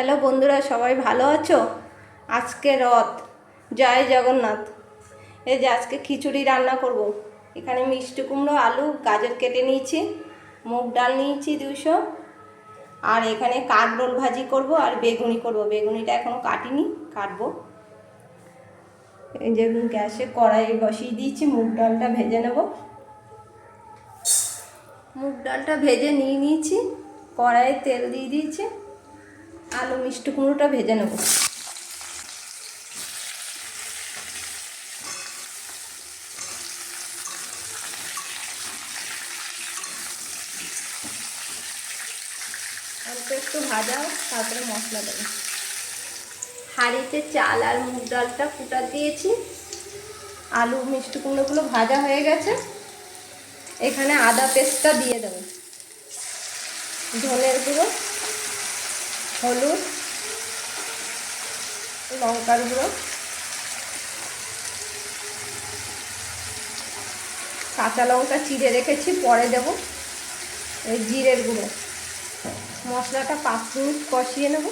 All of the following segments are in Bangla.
হ্যালো বন্ধুরা, সবাই ভালো আছো? আজকে রথ, জয় জগন্নাথ। এই যে আজকে খিচুড়ি রান্না করব। এখানে মিষ্টি কুমড়ো, আলু, গাজর কেটে নিয়েছি, মুগ ডাল নিয়েছি 200, আর এখানে কাঁকরোল ভাজি করব আর বেগুনি করব। বেগুনিটা এখনও কাটিনি, কাটবো। এই যে গ্যাসে কড়াই বসিয়ে দিয়েছি, মুগ ডালটা ভেজে নেব। মুগ ডালটা ভেজে নিয়েছি, কড়াইয়ে তেল দিয়ে দিয়েছি। আলু মিষ্টি কুমড়োটা ভেজে নেব। অল্প একটু ভাজাও, তারপরে মশলা দেবো। হাঁড়িতে চাল আর মুগ ডালটা ফুটা দিয়েছি। আলু মিষ্টি কুমড়োগুলো ভাজা হয়ে গেছে। এখানে আদা পেস্টটা দিয়ে দেবো, ধনের গুঁড়ো, হলুদ, লঙ্কার গুঁড়ো, কাঁচা লঙ্কা চিড়ে রেখেছি, পরে দেবো। এই জিরের গুঁড়ো। মশলাটা 5 মিনিট কষিয়ে নেব।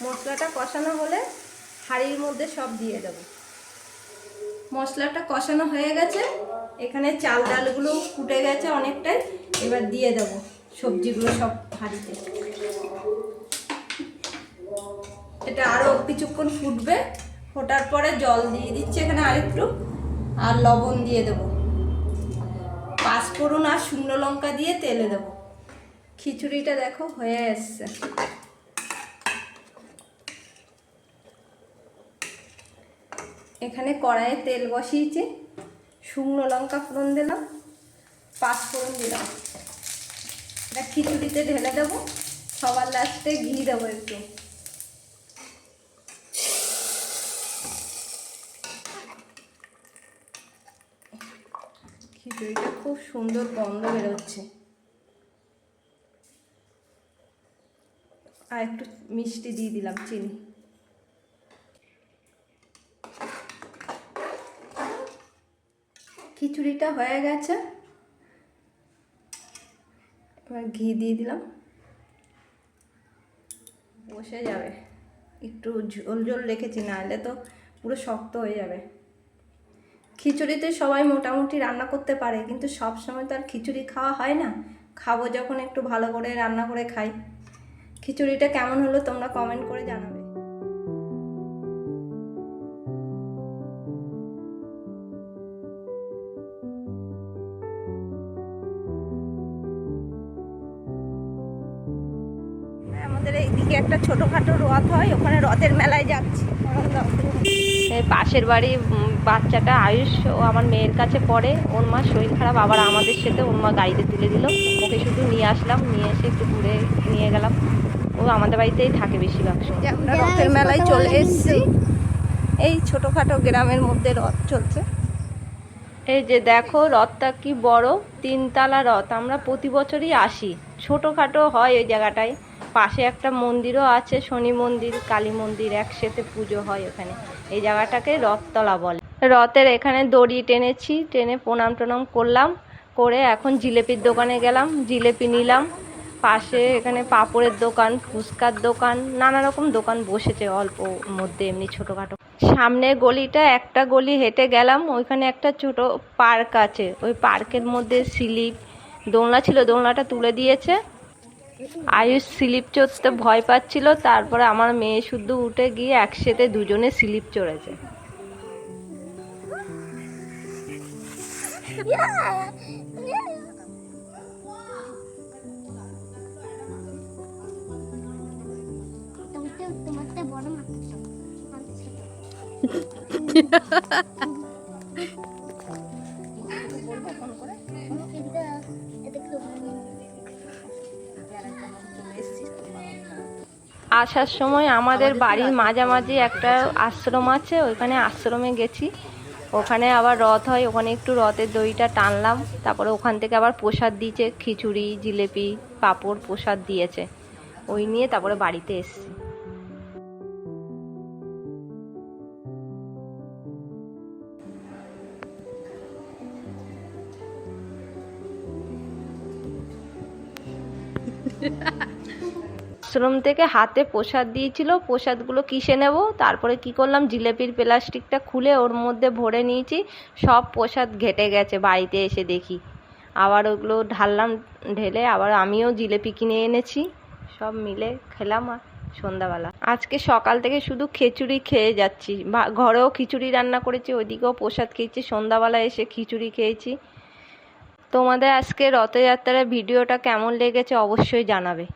মশলাটা কষানো হলে হাঁড়ির মধ্যে সব দিয়ে দেবো। মশলাটা কষানো হয়ে গেছে। এখানে চাল ডালগুলো ফুটে গেছে অনেকটাই। এবার দিয়ে দেবো সবজিগুলো সব হাঁড়িতে। এটা আরও কিছুক্ষণ ফুটবে। ফোটার পরে জল দিয়ে দিচ্ছি এখানে আরেকটু, আর লবণ দিয়ে দেবো। পাঁচফোড়ন আর শুকনো লঙ্কা দিয়ে তেলে দেবো। খিচুড়িটা দেখো হয়ে এসছে। এখানে কড়াইয়ে তেল বসিয়েছি, শুকনো লঙ্কা ফোড়ন দিলাম, পাঁচফোড়ন দিলাম। এটা খিচুড়িতে ঢেলে দেবো। সবার লাস্টে ঘি দেবো একটু। খিচুড়িটা খুব সুন্দর গন্ধ বেরোচ্ছে। আর একটু মিষ্টি দিয়ে দিলাম, চিনি। খিচুড়িটা হয়ে গেছে। এবার ঘি দিয়ে দিলাম। বসে যাবে। একটু ঝোল ঝোল রেখেছি, নাহলে তো পুরো শক্ত হয়ে যাবে। খিচুড়িতে সবাই মোটামুটি রান্না করতে পারে, কিন্তু সব সময় তো আর খিচুড়ি খাওয়া হয় না। খাবো যখন একটু ভালো করে রান্না করে খাই। খিচুড়িটা কেমন হলো তোমরা কমেন্ট করে জানাবে। আমাদের এইদিকে একটা ছোটোখাটো রথ হয়, ওখানে রথের মেলায় যাচ্ছি। পাশের বাড়ি বাচ্চাটা আয়ুষ, ও আমার মেয়ের কাছে পড়ে। ওর মা শরীর খারাপ, আবার আমাদের সাথে ওর মা গাড়িতে তুলে দিল। ওকে শুধু নিয়ে আসলাম, নিয়ে এসে একটু ঘুরে নিয়ে গেলাম। ও আমাদের বাড়িতেই থাকে বেশিরভাগ সময়। আমরা রথের মেলায় চলে এসেছি। এই ছোটোখাটো গ্রামের মধ্যে রথ চলছে। এই যে দেখো রথটা কি বড়, 3 তলা রথ। আমরা প্রতি বছরই আসি। ছোটোখাটো হয় ওই জায়গাটায়। পাশে একটা মন্দিরও আছে, শনি মন্দির, কালী মন্দির, একসাথে পুজো হয় ওখানে। এই জায়গাটাকে রথতলা বলে। রথের এখানে দড়ি টেনেছি, টেনে প্রণাম টনাম করলাম, করে এখন জিলেপির দোকানে গেলাম, জিলেপি নিলাম। পাশে এখানে পাঁপড়ের দোকান, ফুচকার দোকান, নানা রকম দোকান বসেছে অল্প মধ্যে, এমনি ছোটোখাটো। সামনের গলিটা একটা গলি হেঁটে গেলাম, ওইখানে একটা ছোট পার্ক আছে। ওই পার্কের মধ্যে স্লিপ দোলনা ছিল, দোলনাটা তুলে দিয়েছে। আয়ুষ স্লিপ চড়তে ভয় পাচ্ছিল, তারপরে আমার মেয়ে শুদ্ধ উঠে গিয়ে একসাথে দুজনে স্লিপ চড়েছে। আসার সময় আমাদের বাড়ির মাঝামাঝি একটা আশ্রম আছে, ওইখানে আশ্রমে গেছি। ওখানে আবার রথ হয়, ওখানে একটু রথের দড়িটা টানলাম। তারপরে ওখান থেকে আবার প্রসাদ দিয়েছে, খিচুড়ি, জিলেপি, পাঁপড় প্রসাদ দিয়েছে। ওই নিয়ে তারপরে বাড়িতে এসেছি। আশ্রম থেকে হাতে প্রসাদ দিয়েছিল, প্রসাদগুলো কিসে নেব, তারপরে কি করলাম, জিলেপির প্লাস্টিকটা খুলে ওর মধ্যে ভরে নিয়েছি, সব প্রসাদ ঘেটে গেছে। বাড়িতে এসে দেখি, আবার ওগুলো ঢাললাম, ঢেলে আবার আমিও জিলেপি কিনে এনেছি, সব মিলে খেলাম। আর সন্ধ্যাবেলা আজকে সকাল থেকে শুধু খিচুড়ি খেয়ে যাচ্ছি, ঘরেও খিচুড়ি রান্না করেছি, ওইদিকেও প্রসাদ খেয়েছি, সন্ধ্যাবেলা এসে খিচুড়ি খেয়েছি। তোমাদের আজকে রথযাত্রার ভিডিওটা কেমন লেগেছে অবশ্যই জানাবে।